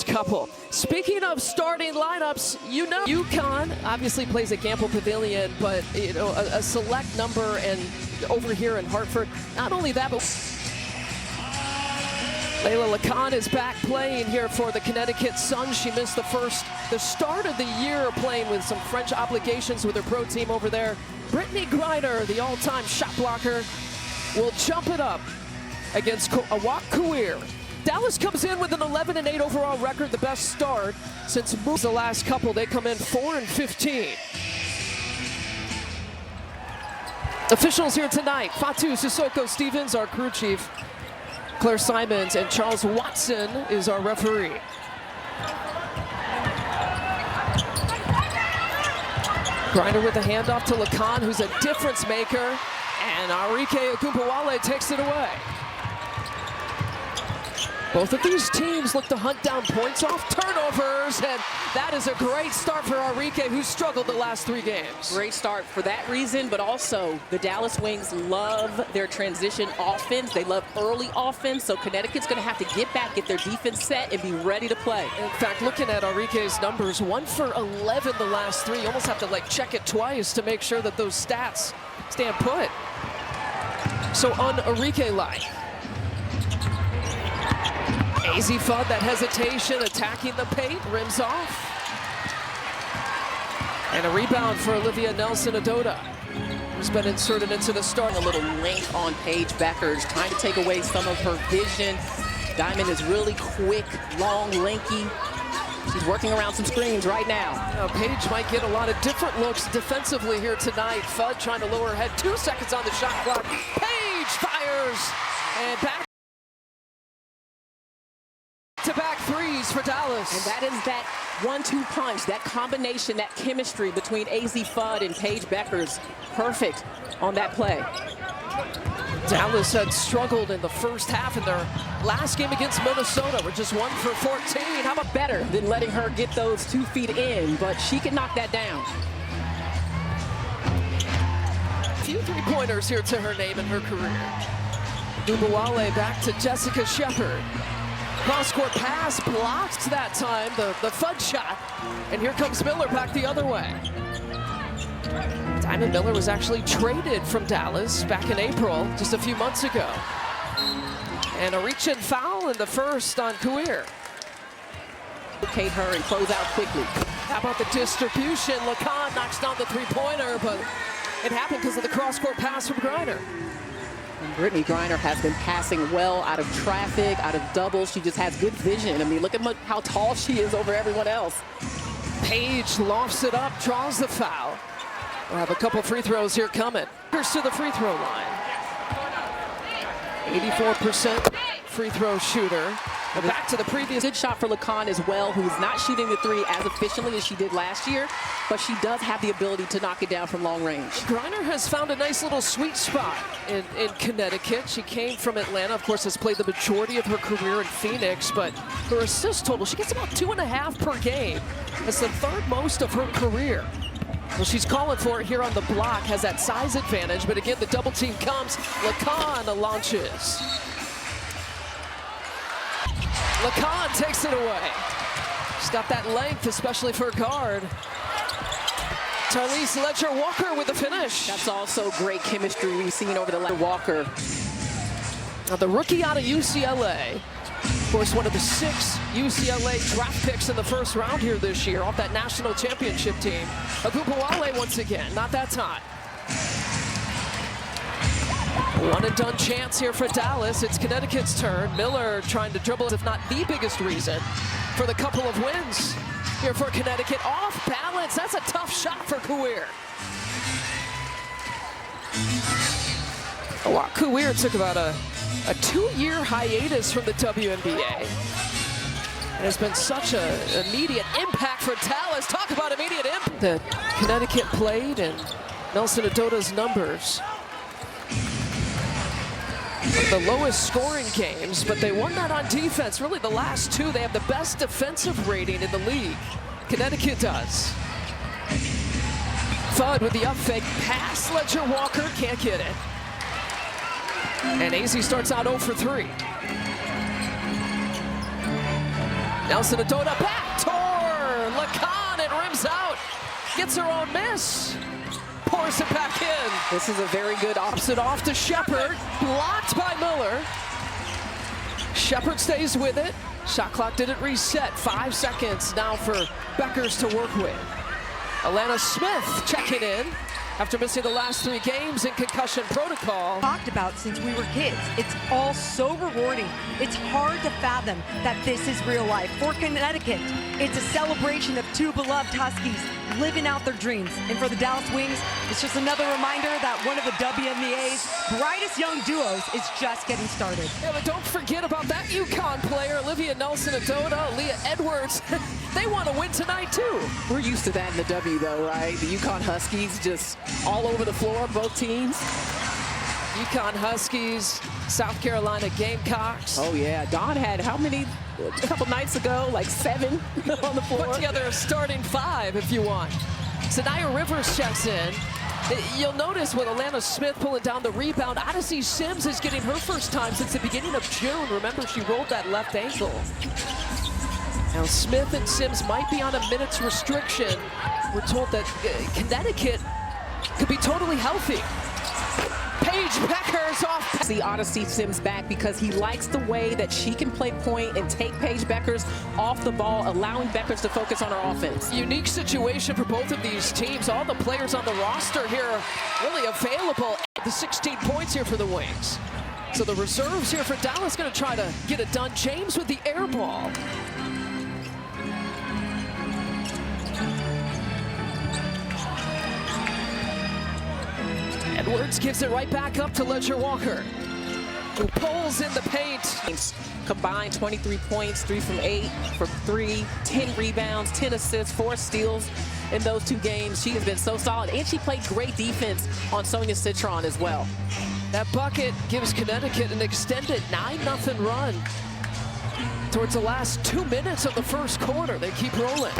couple. Speaking of starting lineups, you know, UConn obviously plays at Gamble Pavilion, but you know, a select number and over here in Hartford. Not only that, but Layla Lacan is back playing here for the Connecticut Sun. She missed the start of the year playing with some French obligations with her pro team over there. Brittany Griner, the all-time shot blocker, will jump it up against Awak Kuir. Dallas comes in with an 11-8 overall record, the best start since the last couple. They come in 4-15. Officials here tonight: Fatu Sissoko Stevens, our crew chief; Claire Simons and Charles Watson is our referee. Griner with a handoff to Lacan, who's a difference maker, and Arike Ogunbowale takes it away. Both of these teams look to hunt down points off turnovers, and that is a great start for Arike, who struggled the last 3 games. Great start for that reason, but also the Dallas Wings love their transition offense. They love early offense, so Connecticut's going to have to get back, get their defense set, and be ready to play. In fact, looking at Arike's numbers, 1 for 11 the last 3. You almost have to check it twice to make sure that those stats stand put. So on Arike line, AZ Fudd, that hesitation, attacking the paint, rims off. And a rebound for Olivia Nelson-Adota, who's been inserted into the start. A little length on Paige Beckers, trying to take away some of her vision. Diamond is really quick, long, lanky. She's working around some screens right now. Paige might get a lot of different looks defensively here tonight. Fudd trying to lower her head. 2 seconds on the shot clock. Paige fires, and back to back threes for Dallas. And that is that 1-2 punch, that combination, that chemistry between AZ Fudd and Paige Beckers. Perfect on that play. Dallas had struggled in the first half in their last game against Minnesota. We're just 1 for 14. How about better than letting her get those 2 feet in, but she can knock that down. A few 3-pointers here to her name in her career. Ogunbowale back to Jessica Shepard. Cross-court pass blocked that time, the Fudd shot. And here comes Miller back the other way. Diamond Miller was actually traded from Dallas back in April, just a few months ago. And a reach-in foul in the first on Kuir. Locate her and close out quickly. How about the distribution? Lacan knocks down the 3-pointer, but it happened because of the cross-court pass from Griner. And Brittany Griner has been passing well out of traffic, out of doubles. She just has good vision. I mean, look at how tall she is over everyone else. Paige lofts it up, draws the foul. We'll have a couple free throws here coming. Here's to the free throw line. 84% free throw shooter. But back to the previous. Good shot for Lacan as well, who's not shooting the 3 as efficiently as she did last year, but she does have the ability to knock it down from long range. Griner has found a nice little sweet spot in Connecticut. She came from Atlanta, of course, has played the majority of her career in Phoenix, but her assist total, she gets about 2.5 per game. That's the 3rd most of her career. Well, she's calling for it here on the block, has that size advantage, but again, the double team comes. Lacan launches. Lacan takes it away. She's got that length, especially for a guard. Tarlise Ledger-Walker with the finish. That's also great chemistry we've seen over the last Walker. Now the rookie out of UCLA, of course, one of the 6 UCLA draft picks in the first round here this year off that national championship team. Ogunbowale once again, not that time. One and done chance here for Dallas. It's Connecticut's turn. Miller trying to dribble, if not the biggest reason for the couple of wins here for Connecticut. Off balance, that's a tough shot for Kuir. Awak Kuir took about a 2-year hiatus from the WNBA. And it's been such an immediate impact for Dallas. Talk about immediate impact that Connecticut played, and Nelson-Adota's numbers. The lowest scoring games, but they won that on defense. Really, the last 2, they have the best defensive rating in the league. Connecticut does. Fudd with the up fake pass. Ledger-Walker can't get it. And AZ starts out 0 for 3. Nelson Adota back toward Lacan and rims out. Gets her own miss. Pours it back in. This is a very good Opposite off to Shepard. Blocked by Miller. Shepard stays with it. Shot clock didn't reset. 5 seconds now for Beckers to work with. Alana Smith checking in after missing the last 3 games in concussion protocol. Talked about since we were kids. It's all so rewarding. It's hard to fathom that this is real life. For Connecticut, it's a celebration of 2 beloved Huskies living out their dreams. And for the Dallas Wings, it's just another reminder that one of the WNBA's brightest young duos is just getting started. Yeah, but don't forget about that UConn player, Olivia Nelson-Adota, Leah Edwards. They want to win tonight, too. We're used to that in the W, though, right? The UConn Huskies just all over the floor, both teams. UConn Huskies, South Carolina Gamecocks. Oh, yeah. Don had how many a couple nights ago? Like 7 on the floor. Put together a starting 5 if you want. Sanaya Rivers checks in. You'll notice with Alana Smith pulling down the rebound, Odyssey Sims is getting her first time since the beginning of June. Remember, she rolled that left ankle. Now, Smith and Sims might be on a minutes restriction. We're told that Connecticut could be totally healthy. Paige Becker's off. See Odyssey Sims back because he likes the way that she can play point and take Paige Beckers off the ball, allowing Beckers to focus on her offense. Unique situation for both of these teams. All the players on the roster here really available. The 16 points here for the Wings. So the reserves here for Dallas going to try to get it done. James with the air ball. Edwards gives it right back up to Ledger Walker, who pulls in the paint. Combined 23 points, 3 from 8 from 3, 10 rebounds, 10 assists, 4 steals in those 2 games. She has been so solid, and she played great defense on Sonia Citron as well. That bucket gives Connecticut an extended 9-0 run towards the last 2 minutes of the first quarter. They keep rolling.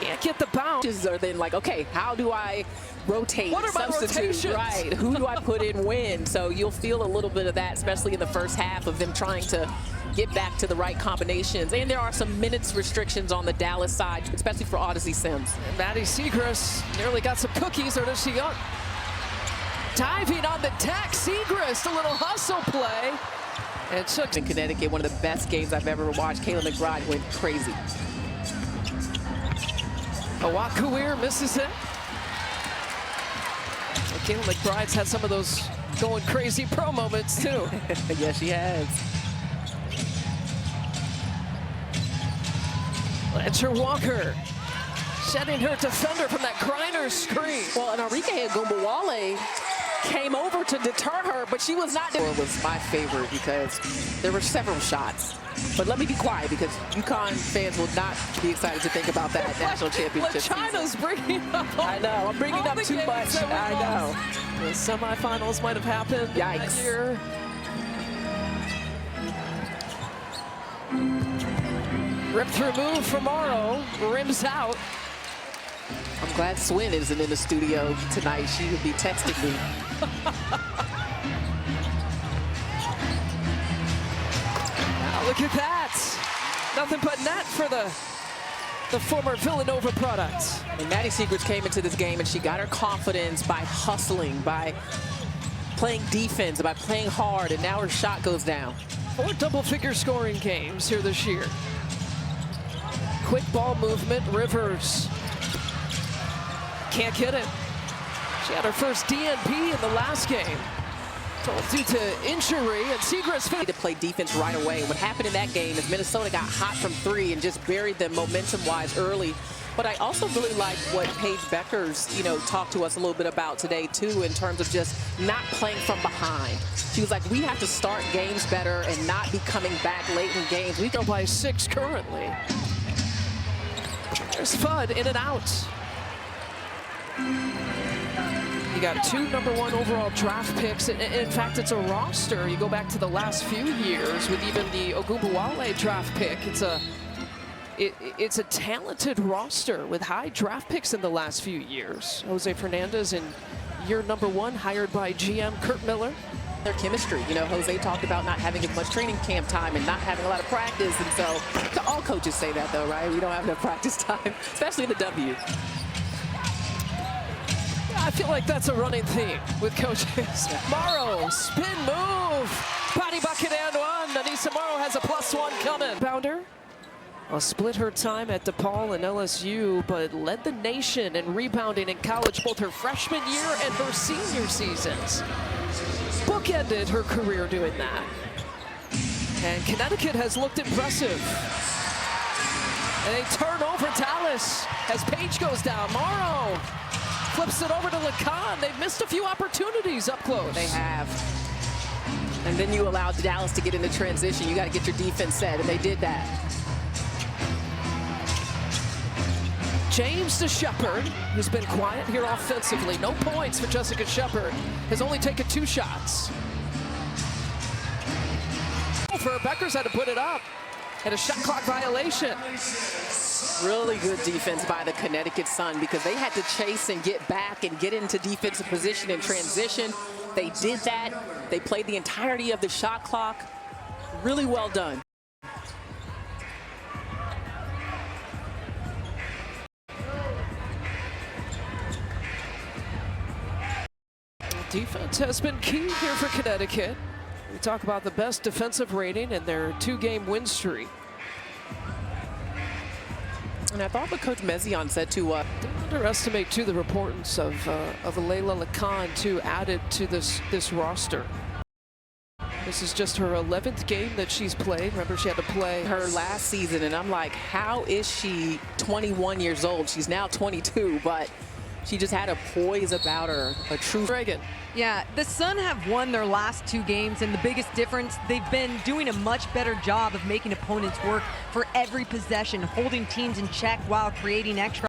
Can't get the bounce. Are then like, okay, how do I rotate, what are my rotations? Right, who do I put in when? So you'll feel a little bit of that, especially in the first half of them trying to get back to the right combinations. And there are some minutes restrictions on the Dallas side, especially for Odyssey Sims. And Maddie Segrist nearly got some cookies, or does she go? Diving on the deck, Segrist, a little hustle play. And took in Connecticut, one of the best games I've ever watched. Kayla McBride went crazy. Awakuir misses it. Kayla McBride's had some of those going crazy pro moments too. Yes, she has. Ledger Walker setting her defender from that Griner screen. Well, and Enrique Agumbawale came over to deter her, but she was not. It was my favorite because there were several shots. But let me be quiet because UConn fans will not be excited to think about that national championship China's season. bringing up. I know, I'm bringing up too much. I know. The semifinals might have happened that year. Rip through move from Morrow, rims out. I'm glad Swin isn't in the studio tonight. She would be texting me. Now look at that. Nothing but net for the former Villanova product. And Maddie Segrist came into this game and she got her confidence by hustling, by playing defense, by playing hard, and now her shot goes down. 4 double-figure scoring games here this year. Quick ball movement, Rivers. Can't get it. She had her first DNP in the last game. Told due to injury, and Segrist to play defense right away. What happened in that game is Minnesota got hot from 3 and just buried them momentum-wise early. But I also really like what Paige Beckers, talked to us a little bit about today, too, in terms of just not playing from behind. She was like, we have to start games better and not be coming back late in games. We go by 6 currently. There's Fudd in and out. You got 2 #1 overall draft picks. In fact, it's a roster. You go back to the last few years with even the Ogunbowale draft pick. It's a talented roster with high draft picks in the last few years. Jose Fernandez in year #1, hired by GM Kurt Miller. their chemistry. You know, Jose talked about not having as much training camp time and not having a lot of practice. And so all coaches say that, though, right? We don't have enough practice time, especially in the W. I feel like that's a running theme with coaches. Morrow, spin move. Body bucket and one. Anissa Morrow has a +1 coming. Bounder split her time at DePaul and LSU, but led the nation in rebounding in college both her freshman year and her senior seasons. Bookended her career doing that. And Connecticut has looked impressive. And they turn over Dallas as Page goes down. Morrow flips it over to LeCon. They've missed a few opportunities up close. They have. And then you allow Dallas to get into transition. You got to get your defense set, and they did that. James to Shepard, who's been quiet here offensively. No points for Jessica Shepard. Has only taken 2 shots. For Beckers had to put it up. And a shot clock violation. Really good defense by the Connecticut Sun because they had to chase and get back and get into defensive position in transition. They did that. They played the entirety of the shot clock. Really well done. Defense has been key here for Connecticut. We talk about the best defensive rating and their 2-game win streak. And I thought what Coach Mezion said to Don't underestimate too the importance of Layla LeCon too added to this roster. This is just her 11th game that she's played. Remember, she had to play her last season, and I'm like, how is she 21 years old? She's now 22, but she just had a poise about her, a true Reagan. Yeah, the Sun have won their last 2 games, and the biggest difference, they've been doing a much better job of making opponents work for every possession, holding teams in check while creating extra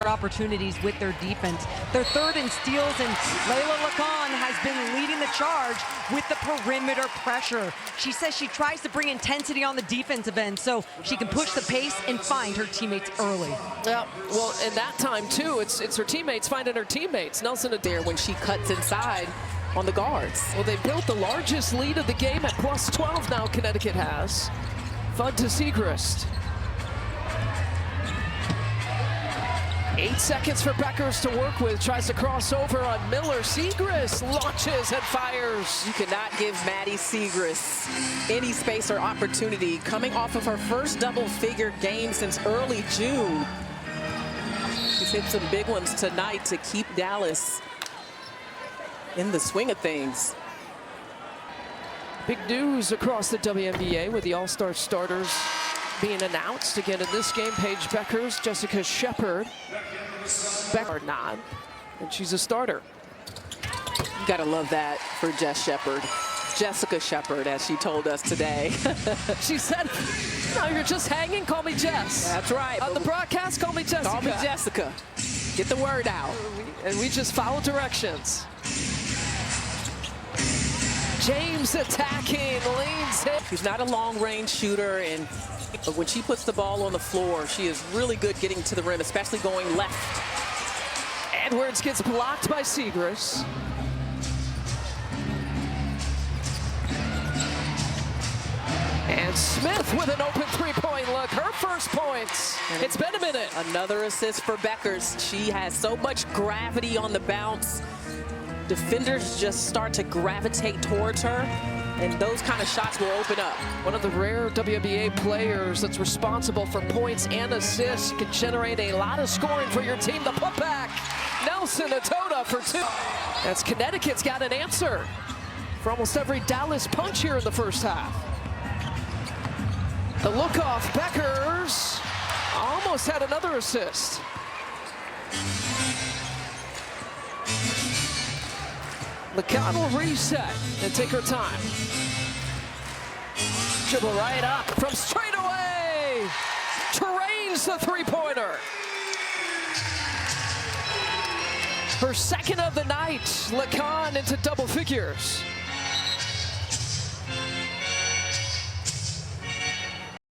opportunities with their defense. They're 3rd in steals, and Layla LeCon has been leading the charge with the perimeter pressure. She says she tries to bring intensity on the defensive end so she can push the pace and find her teammates early. Yeah, well, in that time, too, it's her teammates finding her teammates. Nelson Adair when she cuts inside on the guards. Well, they built the largest lead of the game at +12 now, Connecticut has. Fudd to Siegrist. 8 seconds for Beckers to work with. Tries to cross over on Miller. Siegrist launches and fires. You cannot give Maddie Siegrist any space or opportunity. Coming off of her first double-figure game since early June. She's hit some big ones tonight to keep Dallas in the swing of things. Big news across the WNBA with the All-Star starters being announced. Again, in this game, Paige Beckers, Jessica Shepard. Becker not, and she's a starter. You gotta love that for Shepard. Jessica Shepard, as she told us today. She said, no, you're just hanging, call me Jess. That's right. On the broadcast, call me Jessica. Call me Jessica. Get the word out. And we just follow directions. James attacking, leans in. She's not a long-range shooter, but when she puts the ball on the floor, she is really good getting to the rim, especially going left. Edwards gets blocked by Siegrist. And Smith with an open 3-point look. Her first points. It's been a minute. Another assist for Beckers. She has so much gravity on the bounce. Defenders just start to gravitate towards her, and those kind of shots will open up. One of the rare WNBA players that's responsible for points and assists, can generate a lot of scoring for your team. The putback, Nelson Atoda for 2. That's Connecticut's got an answer for almost every Dallas punch here in the first half. The look off, Beckers almost had another assist. LeCon will reset and take her time. Dribble right up from straight away. Terrains the 3-pointer. Her second of the night. LeCon into double figures.